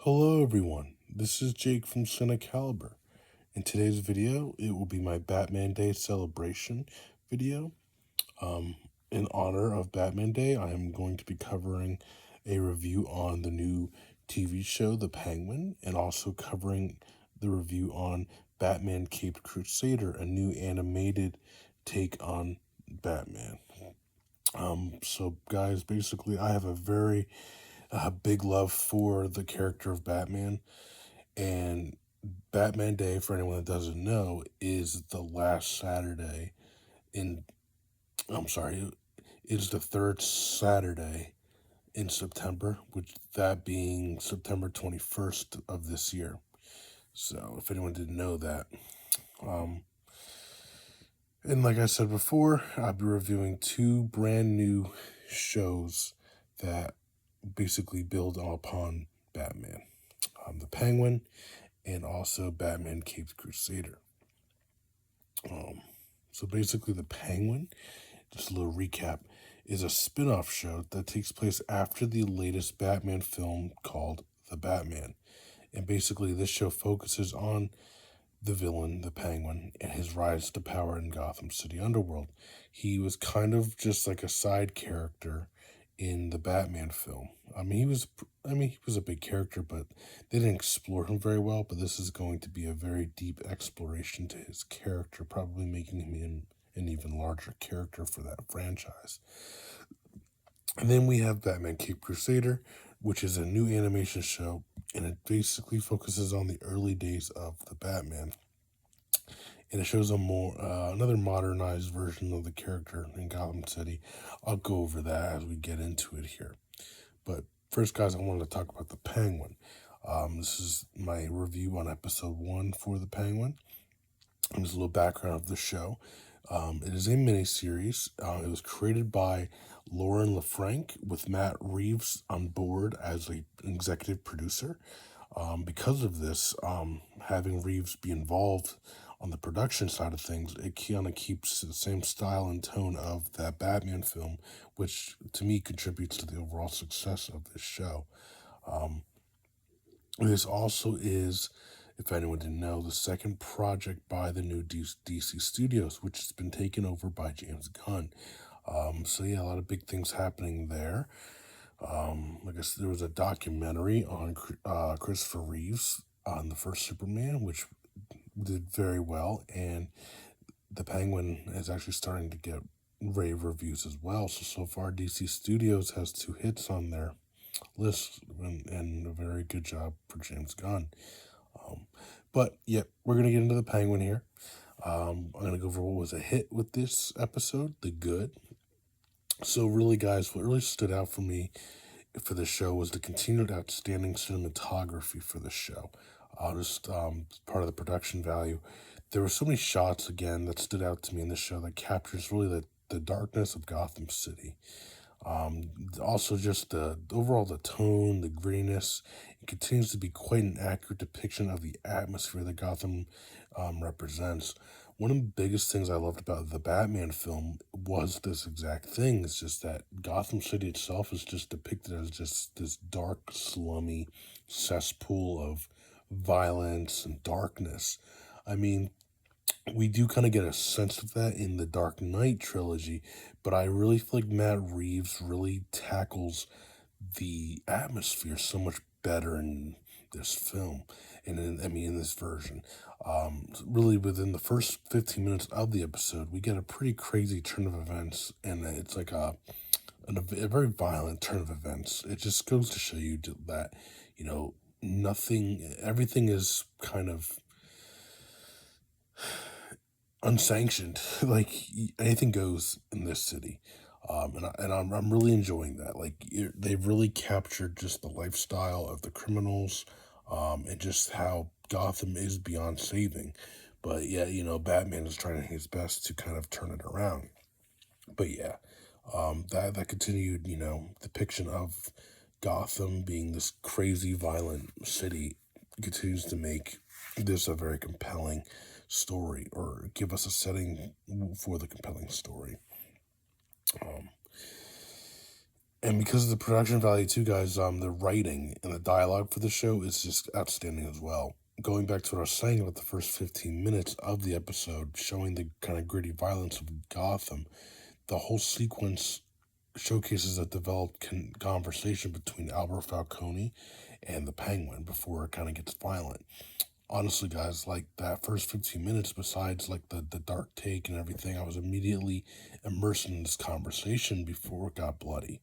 Hello everyone, this is Jake from CINECALIBER. In today's video, it will be my Batman Day celebration video. In honor of Batman Day, I am going to be covering a review on the new TV show, The Penguin, and also covering the review on Batman Caped Crusader, a new animated take on Batman. So guys, basically I have a very big love for the character of Batman. And Batman Day, for anyone that doesn't know, is the last Saturday in, I'm sorry, is the third Saturday in September, which that being September 21st of this year. So if anyone didn't know that. And like I said before, I'll be reviewing two brand new shows that basically build upon Batman. The Penguin and also Batman Caped Crusader. So basically, The Penguin, just a little recap, is a spin off show that takes place after the latest Batman film called The Batman. And basically, this show focuses on the villain, the Penguin, and his rise to power in Gotham City underworld. He was kind of just like a side character in the Batman film. He was a big character, but they didn't explore him very well. But this is going to be a very deep exploration to his character, probably making him an even larger character for that franchise. And then we have Batman Cape Crusader, which is a new animation show, and it basically focuses on the early days of the Batman. And it shows another modernized version of the character in Gotham City. I'll go over that as we get into it here. But first, guys, I wanted to talk about the Penguin. This is my review on episode 1 for the Penguin. And there's a little background of the show. It is a miniseries. It was created by Lauren LaFranc with Matt Reeves on board as an executive producer. Because of this, having Reeves be involved on the production side of things, it kind of keeps the same style and tone of that Batman film, which to me contributes to the overall success of this show. This also is, if anyone didn't know, the second project by the new DC Studios, which has been taken over by James Gunn. So yeah, a lot of big things happening there. I guess there was a documentary on Christopher Reeves on the first Superman, which did very well, and the Penguin is actually starting to get rave reviews as well. So far, DC Studios has 2 hits on their list, and a very good job for James Gunn. But yeah, we're gonna get into the Penguin here. I'm gonna go over what was a hit with this episode, the good. So really, guys, what really stood out for me for the show was the continued outstanding cinematography for the show. Part of the production value. There were so many shots again that stood out to me in the show that captures really the darkness of Gotham City. Also just the overall the tone, the grittiness. It continues to be quite an accurate depiction of the atmosphere that Gotham represents. One of the biggest things I loved about the Batman film was this exact thing. It's just that Gotham City itself is just depicted as just this dark, slummy cesspool of violence and darkness. I mean, we do kind of get a sense of that in the Dark Knight trilogy, but I really feel like Matt Reeves really tackles the atmosphere so much better in this film, and in this version. Really, within the first 15 minutes of the episode, we get a pretty crazy turn of events, and it's like a very violent turn of events. It just goes to show you that, everything is kind of unsanctioned. Like anything goes in this city. I'm really enjoying that. They've really captured just the lifestyle of the criminals, and just how Gotham is beyond saving. But yeah, Batman is trying his best to kind of turn it around. But yeah, that continued, depiction of Gotham being this crazy violent city continues to make this a very compelling story, or give us a setting for the compelling story. And because of the production value too, guys, the writing and the dialogue for the show is just outstanding as well. Going back to what I was saying about the first 15 minutes of the episode, showing the kind of gritty violence of Gotham, the whole sequence showcases a developed conversation between Albert Falcone and the Penguin before it kind of gets violent. Honestly, guys, like that first 15 minutes, besides like the dark take and everything, I was immediately immersed in this conversation before it got bloody.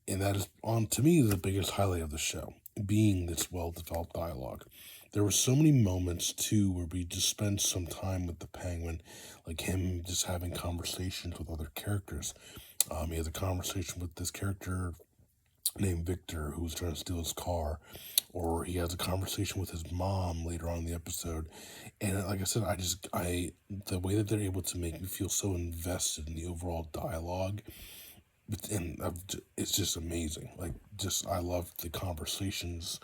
And that is, on to me, the biggest highlight of the show, being this well developed dialogue. There were so many moments too where we just spent some time with the Penguin, like him just having conversations with other characters. He has a conversation with this character named Victor who's trying to steal his car, or he has a conversation with his mom later on in the episode. And like I said, the way that they're able to make me feel so invested in the overall dialogue, it's just amazing. Like, just I love the conversations.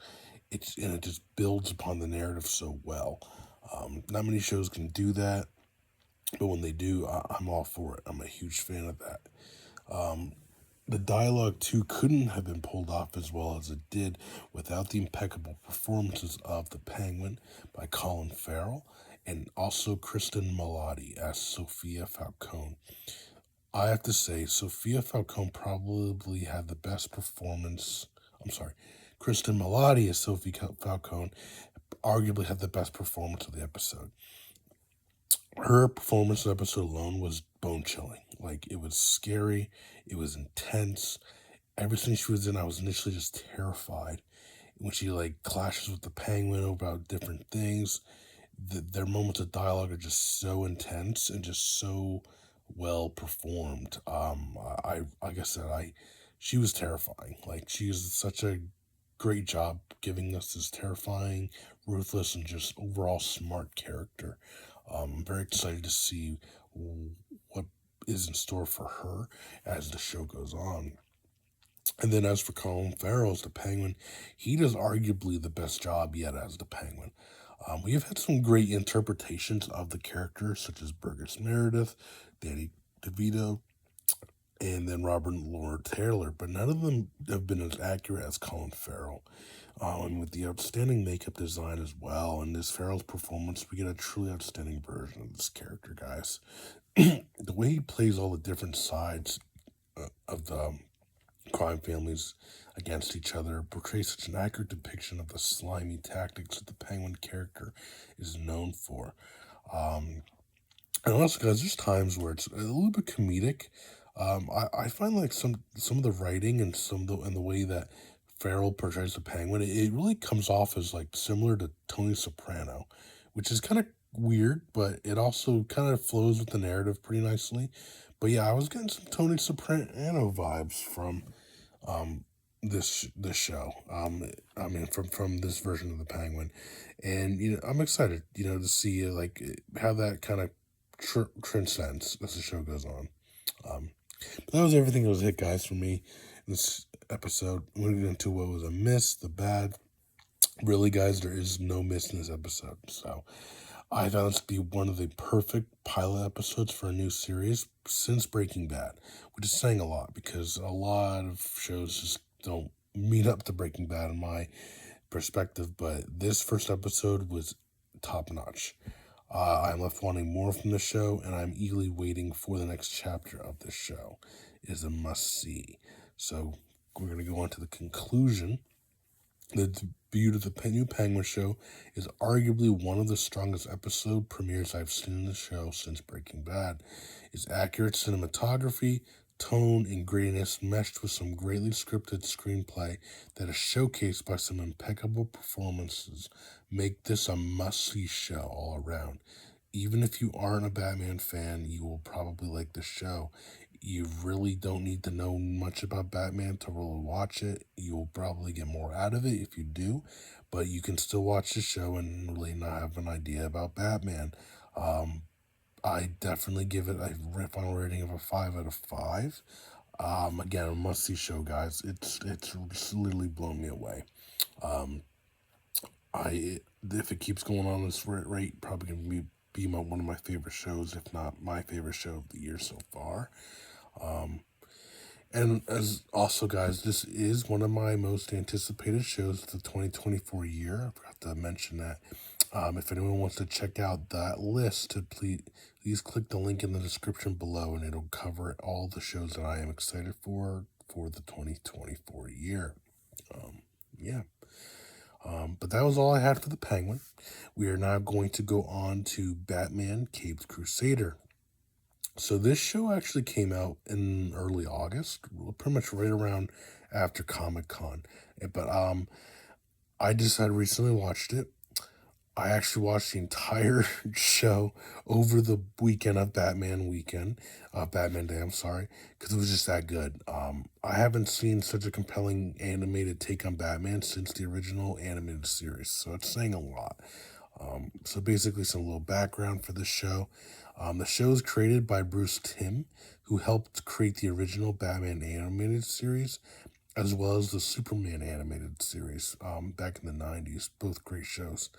It just builds upon the narrative so well. Not many shows can do that, but when they do, I'm all for it. I'm a huge fan of that. The dialogue too couldn't have been pulled off as well as it did without the impeccable performances of the Penguin by Colin Farrell and also Kristen Milotti as Sophia Falcone. I have to say, Sophia Falcone probably had the best performance. I'm sorry, Kristen Milotti as Sophie Falcone arguably had the best performance of the episode. Her performance of the episode alone was bone chilling. Like, it was scary, it was intense. Everything she was in, I was initially just terrified. When she like clashes with the Penguin about different things, their moments of dialogue are just so intense and just so well performed. Like I said, she was terrifying. Like, she was such a great job giving us this terrifying, ruthless, and just overall smart character. I'm very excited to see what is in store for her as the show goes on. And then as for Colin Farrell as the Penguin, he does arguably the best job yet as the Penguin. We have had some great interpretations of the character, such as Burgess Meredith, Danny DeVito, and then Robert Lord Taylor, but none of them have been as accurate as Colin Farrell. And with the outstanding makeup design as well, and this Farrell's performance, we get a truly outstanding version of this character, guys. The way he plays all the different sides of the crime families against each other portrays such an accurate depiction of the slimy tactics that the Penguin character is known for. And also, guys, there's times where it's a little bit comedic. I find like some of the writing and the way that Farrell portrays the Penguin, it really comes off as like similar to Tony Soprano, which is kind of weird, but it also kind of flows with the narrative pretty nicely. But yeah, I was getting some Tony Soprano vibes from this show. I mean, from this version of the Penguin, and I'm excited, to see like how that kind of transcends as the show goes on. But that was everything that was hit, guys, for me in this episode. We're going to get into what was a miss, the bad. Really, guys, there is no miss in this episode. So I found this to be one of the perfect pilot episodes for a new series since Breaking Bad, which is saying a lot because a lot of shows just don't meet up to Breaking Bad in my perspective. But this first episode was top notch. I'm left wanting more from the show, and I'm eagerly waiting for the next chapter of this show. It is a must-see. So we're going to go on to the conclusion. The debut of the new Penguin show is arguably one of the strongest episode premieres I've seen in the show since Breaking Bad. Its accurate cinematography, tone, and grittiness meshed with some greatly scripted screenplay that is showcased by some impeccable performances make this a must-see show all around. Even if you aren't a Batman fan, you will probably like the show. You really don't need to know much about Batman to really watch it. You'll probably get more out of it if you do, but you can still watch the show and really not have an idea about Batman. I definitely give it a final rating of a 5 out of 5. Again, a must-see show, guys. It's literally blown me away. If it keeps going on this rate, probably gonna be one of my favorite shows, if not my favorite show of the year so far. And as also, guys, this is one of my most anticipated shows of the 2024 year. I forgot to mention that. If anyone wants to check out that list, please click the link in the description below, and it'll cover all the shows that I am excited for the 2024 year. Yeah. But that was all I had for the Penguin. We are now going to go on to Batman Caped Crusader. So this show actually came out in early August, pretty much right around after Comic-Con. But I just had recently watched it. I actually watched the entire show over the weekend of Batman weekend, Batman Day, I'm sorry, because it was just that good. I haven't seen such a compelling animated take on Batman since the original animated series, so it's saying a lot. So basically, some little background for the show. The show is created by Bruce Timm, who helped create the original Batman animated series, as well as the Superman animated series back in the 90s. Both great shows.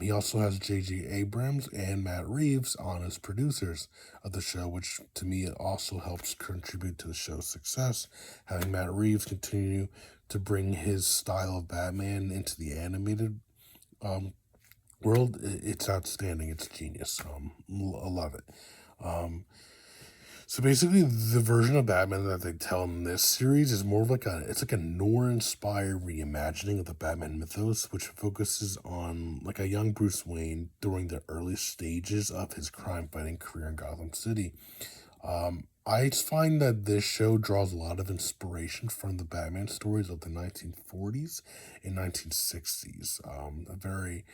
He also has J.J. Abrams and Matt Reeves on as producers of the show, which to me it also helps contribute to the show's success. Having Matt Reeves continue to bring his style of Batman into the animated world, it's outstanding. It's genius. I love it. So basically, the version of Batman that they tell in this series is more of like a noir-inspired reimagining of the Batman mythos, which focuses on like a young Bruce Wayne during the early stages of his crime-fighting career in Gotham City. I find that this show draws a lot of inspiration from the Batman stories of the 1940s and 1960s. A very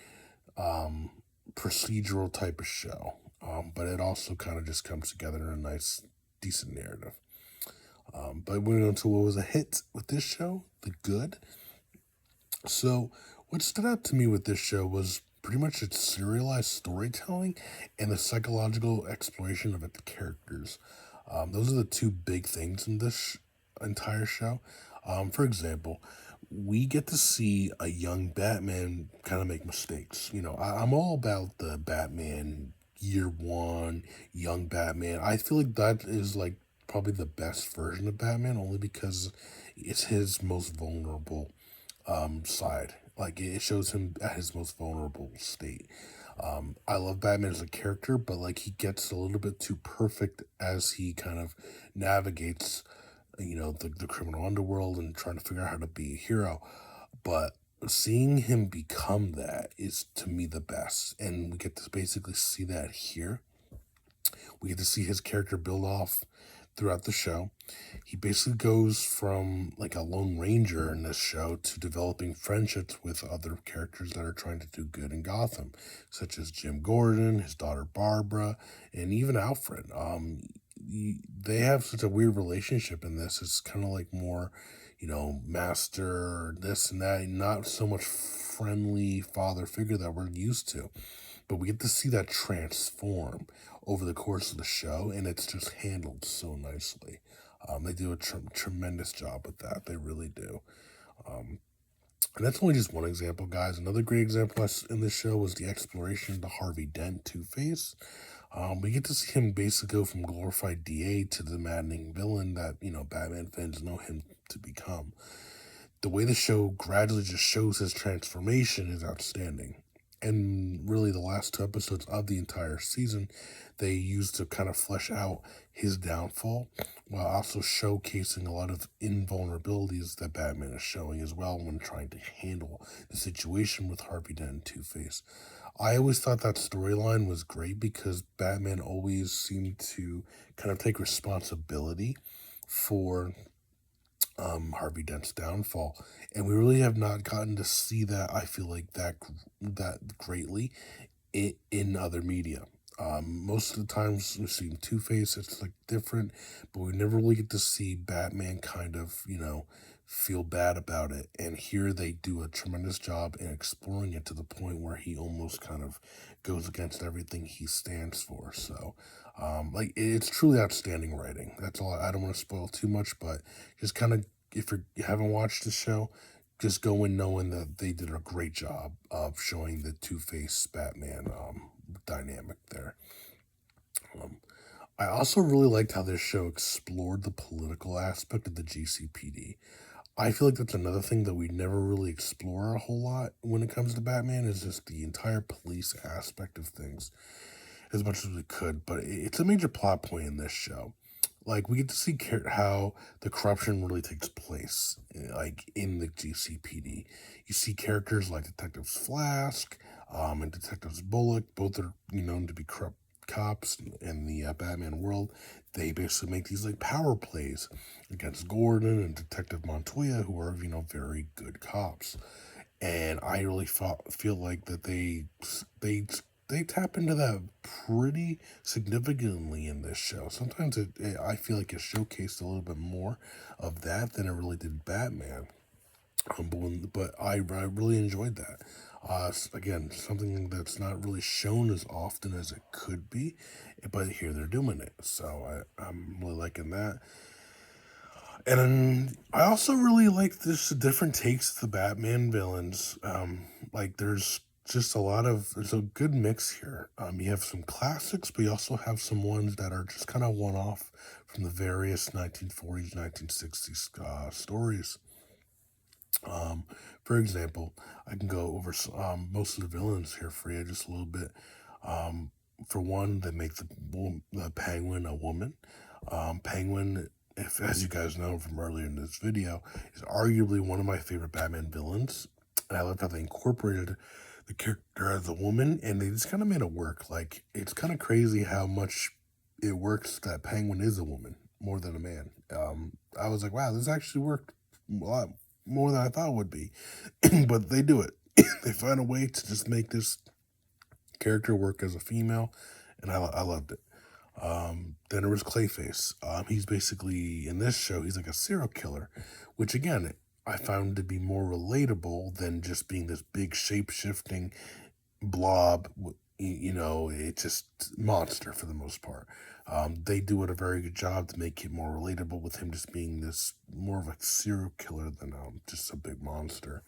procedural type of show, but it also kind of just comes together in a nice, decent narrative. But moving on to what was a hit with this show, The Good. So, what stood out to me with this show was pretty much its serialized storytelling and the psychological exploration of its characters. Those are the two big things in this entire show. For example, we get to see a young Batman kind of make mistakes. I'm all about the Batman year one, young Batman. I feel like that is like probably the best version of Batman, only because it's his most vulnerable side. Like it shows him at his most vulnerable state. I love Batman as a character, but like he gets a little bit too perfect as he kind of navigates, the criminal underworld and trying to figure out how to be a hero. But seeing him become that is to me the best, and we get to basically see that here. We get to see his character build off throughout the show. He basically goes from like a lone ranger in this show to developing friendships with other characters that are trying to do good in Gotham, such as Jim Gordon, his daughter Barbara, and even Alfred. They have such a weird relationship in this. It's kind of like more, master, this and that, and not so much friendly father figure that we're used to. But we get to see that transform over the course of the show, and it's just handled so nicely. They do a tremendous job with that. They really do. And that's only just one example, guys. Another great example in this show was the exploration of the Harvey Dent Two-Face. We get to see him basically go from glorified DA to the maddening villain that, Batman fans know him to become. The way the show gradually just shows his transformation is outstanding. And really, the last two episodes of the entire season, they used to kind of flesh out his downfall while also showcasing a lot of invulnerabilities that Batman is showing as well when trying to handle the situation with Harvey Dent and Two-Face. I always thought that storyline was great because Batman always seemed to kind of take responsibility for Harvey Dent's downfall, and we really have not gotten to see that. I feel like that greatly in other media. Most of the times we've seen Two-Face, it's like different, but we never really get to see Batman kind of, feel bad about it. And here they do a tremendous job in exploring it to the point where he almost kind of goes against everything he stands for. So, like it's truly outstanding writing. That's all. I don't want to spoil too much, but just kind of if you haven't watched the show, just go in knowing that they did a great job of showing the Two-Face Batman dynamic there. I also really liked how this show explored the political aspect of the GCPD. I feel like that's another thing that we never really explore a whole lot when it comes to Batman is just the entire police aspect of things as much as we could, but it's a major plot point in this show. Like we get to see how the corruption really takes place, like in the GCPD. You see characters like Detectives Flask and Detectives Bullock. Both are known to be corrupt cops in the Batman world. They basically make these like power plays against Gordon and Detective Montoya, who are very good cops. And I really feel like that they tap into that pretty significantly in this show. Sometimes I feel like it showcased a little bit more of that than it really did Batman. But I really enjoyed that. Again, something that's not really shown as often as it could be, but here they're doing it. So I'm really liking that. And I also really like this different takes of the Batman villains. Like there's just there's a good mix here. You have some classics, but you also have some ones that are just kind of one off from the various 1940s, 1960s stories. Um, for example, I can go over most of the villains here for you just a little bit. Um, for one, they make the Penguin a woman. Penguin, if as you guys know from earlier in this video, is arguably one of my favorite Batman villains. And I love how they incorporated the character as a woman, and they just kind of made it work. Like it's kind of crazy how much it works that Penguin is a woman more than a man. I was like, wow, this actually worked a lot more than I thought it would be. But they do it. They find a way to just make this character work as a female, and I loved it. Then there was Clayface. He's basically in this show, he's like a serial killer, which again, I found to be more relatable than just being this big shape shifting blob. It's just monster for the most part. They do it a very good job to make it more relatable with him just being this more of a serial killer than just a big monster.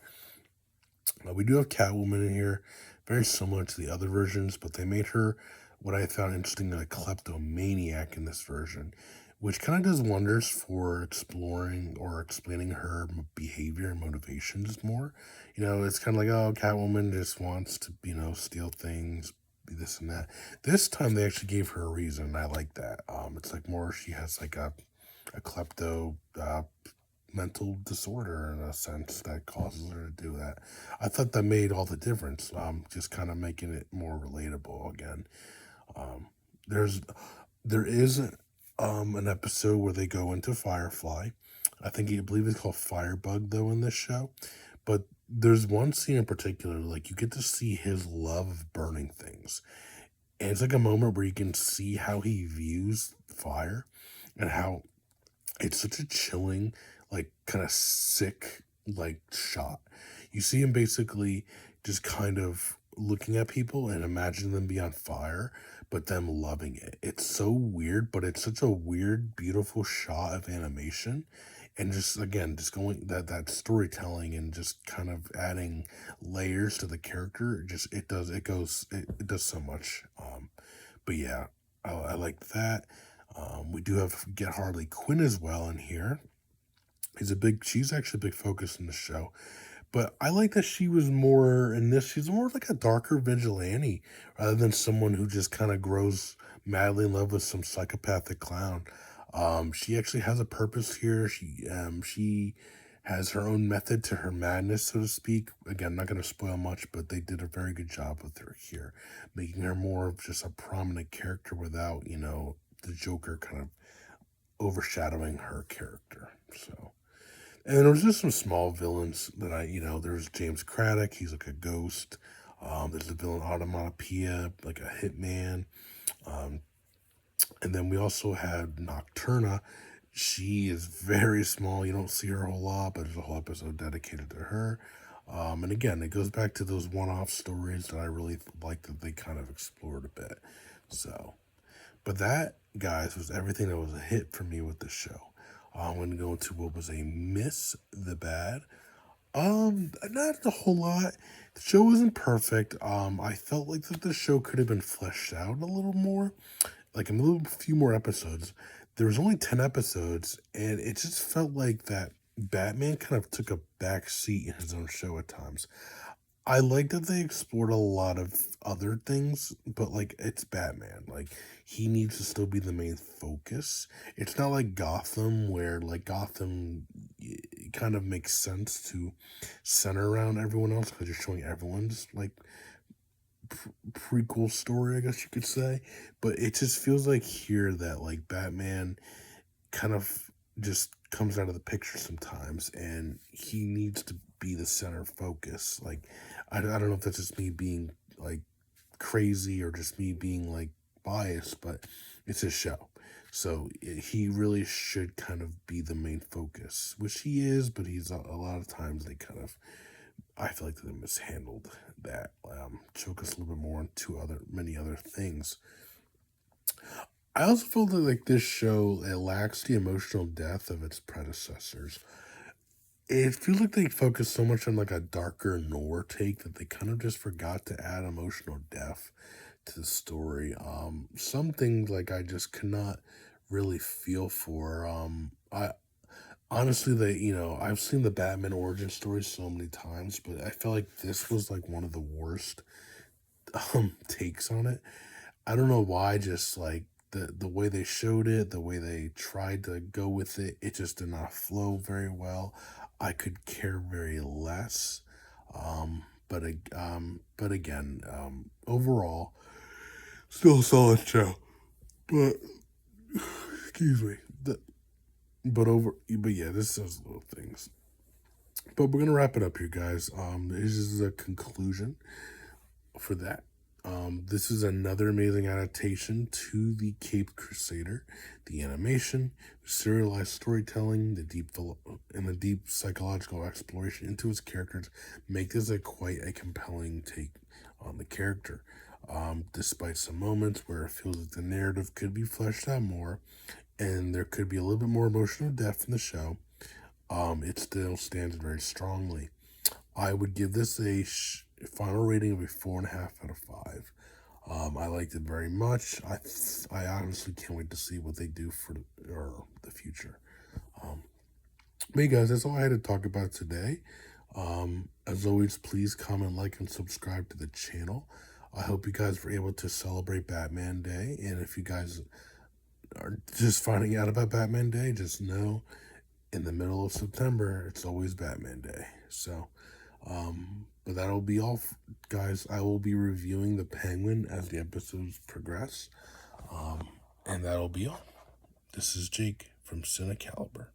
We do have Catwoman in here, very similar to the other versions, but they made her what I found interesting a kleptomaniac in this version, which kind of does wonders for exploring or explaining her behavior and motivations more. It's kind of like, oh, Catwoman just wants to, steal things, this and that. This time they actually gave her a reason, and I like that. It's like more she has like a klepto mental disorder in a sense that causes her to do that. I thought that made all the difference. Just kind of making it more relatable again. Um, there's there is an episode where they go into Firefly. I believe it's called Firebug though in this show. But there's one scene in particular, like you get to see his love of burning things. And it's like a moment where you can see how he views fire and how it's such a chilling, like kind of sick, like shot. You see him basically just kind of looking at people and imagining them be on fire, but them loving it. It's so weird, but it's such a weird, beautiful shot of animation. And just again, just going that storytelling and just kind of adding layers to the character. It does so much. But yeah, I like that. We do get Harley Quinn as well in here. She's actually a big focus in the show. But I like that she was more in this. She's more like a darker vigilante rather than someone who just kind of grows madly in love with some psychopathic clown. She actually has a purpose here. She has her own method to her madness, so to speak. Again, I'm not going to spoil much, but they did a very good job with her here, making her more of just a prominent character without, the Joker kind of overshadowing her character. So, and there was just some small villains that there's James Craddock. He's like a ghost. There's a villain Automatopoeia, like a hitman. Um, and then we also had Nocturna. She is very small. You don't see her a whole lot, but there's a whole episode dedicated to her. And again, it goes back to those one-off stories that I really like that they kind of explored a bit. So, but that, guys, was everything that was a hit for me with the show. I'm going to go into what was a miss the bad. Not a whole lot. The show wasn't perfect. I felt like that the show could have been fleshed out a little more. like a little few more episodes. There was only 10 episodes, and it just felt like that Batman kind of took a back seat in his own show at times. I like that they explored a lot of other things, but like it's Batman. Like he needs to still be the main focus. It's not like Gotham, where like Gotham it kind of makes sense to center around everyone else because you're showing everyone's like prequel story, I guess you could say. But it just feels like here that like Batman kind of just comes out of the picture sometimes, and he needs to be the center focus. Like I don't know if that's just me being like crazy or just me being like biased, but it's his show, so he really should kind of be the main focus, which he is. But he's a lot of times they kind of, I feel like they mishandled that, choke us a little bit more into many other things. I also feel that like this show, it lacks the emotional depth of its predecessors. It feels like they focus so much on like a darker noir take that they kind of just forgot to add emotional depth to the story. Some things like I just cannot really feel for. I honestly, they, I've seen the Batman origin story so many times, but I feel like this was like one of the worst takes on it. I don't know why, just like the way they showed it, the way they tried to go with it, it just did not flow very well. I could care very less. But again, overall, still a solid show. But excuse me. But yeah, this is little things. But we're gonna wrap it up here, guys. This is a conclusion for that. This is another amazing adaptation to the Cape Crusader. The animation, the serialized storytelling, and the deep psychological exploration into its characters make this quite a compelling take on the character. Despite some moments where it feels like the narrative could be fleshed out more, and there could be a little bit more emotional depth in the show, it still stands very strongly. I would give this a final rating of a 4.5 out of 5. I liked it very much. I honestly can't wait to see what they do for the future. But hey guys, that's all I had to talk about today. As always, please comment, like, and subscribe to the channel. I hope you guys were able to celebrate Batman Day, and if you guys are just finding out about Batman Day, just know in the middle of September, it's always Batman Day. So, but that'll be all, guys. I will be reviewing the Penguin as the episodes progress. And that'll be all. This is Jake from CINECALIBER.